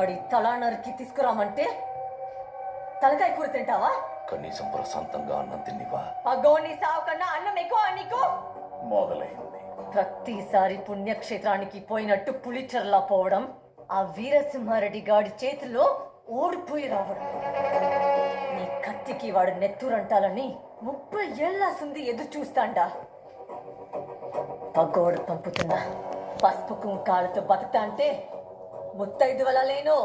వాడి తలా నరికి తీసుకురామంటే తలకాయ కూర తింటావా? కనీసం ప్రశాంతంగా అన్నం తిన్నివా? అగోని సావు కన్నా అన్నం ఎక్కువ నీకు. మొదలైంది. ప్రతిసారి పుణ్యక్షేత్రానికి పోయినట్టు పులిచర్లా పోవడం, ఆ వీరసింహారెడ్డి గాడి చేతిలో ఓడిపోయి రావడం. నీ కత్తికి వాడు నెత్తురంటాలని 30 ఏళ్ల సుంది ఎదురు చూస్తాండా. పగోడు పంపుతున్నా పసుపు కుంకాలతో బతుకుతా అంటే ముత్తైదు వల్ల లేను,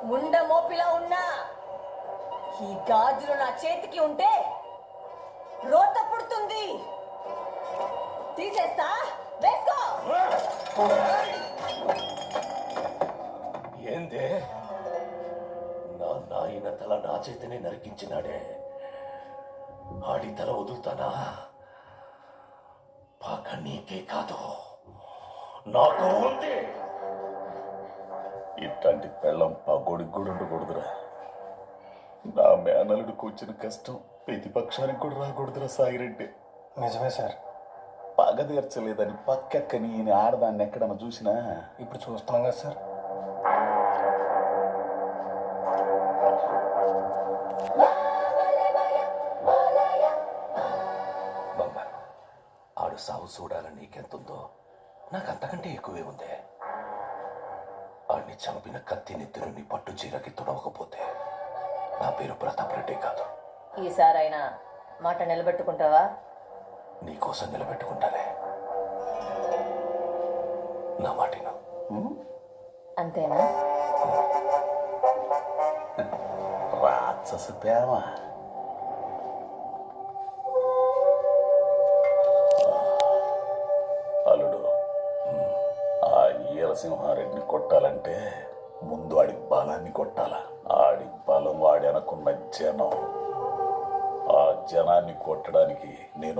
ముండ మోపిలా ఉన్నా. ఈ గాజులు నా చేతికి ఉంటే రోత పుడుతుంది. తీసేస్తా, వేసుకో. ఏందే? నా నాయన తల నా చేతినే నరికించినాడే, ఆడి తల వదులుతానా? పాక నీకే కాదు, నాకు ఉంది. ఇట్లాంటి పెళ్ళం పగోడికి కూడా ఉండకూడదురా. నా మేనలుడికి వచ్చిన కష్టం ప్రతిపక్షానికి కూడా రాకూడదురా సాగిరెడ్డి. నిజమే సార్. పగ తీర్చలేదని పక్కని ఆడదాన్ని ఎక్కడన్నా చూసినా? ఇప్పుడు చూస్తున్నాం కదా సార్. బంగారు, ఆడు సాగు చూడాలని నీకెంతుందో నాకు అంతకంటే ఎక్కువే ఉంది. ఆడిని చంపిన కత్తి నెత్తురు నీ పట్టు చీరకి తుడవకపోతే నా పేరు ప్రతాప్ రెడ్డి కాదు. ఈసారైనా మాట నిలబెట్టుకుంటావా? నీకోసం నిలబెట్టుకుంటాలే. నా మాటిను. అంతేనా? రాక్షస ప్రేమ. అల్లుడు, ఆ ఈరసింహారెడ్డిని కొట్టాలంటే ముందు ఆడి బలాన్ని కొట్టాలా. ఆడి బలం వాడి అనుకున్న జనం. ఆ జనాన్ని కొట్టడానికి నేను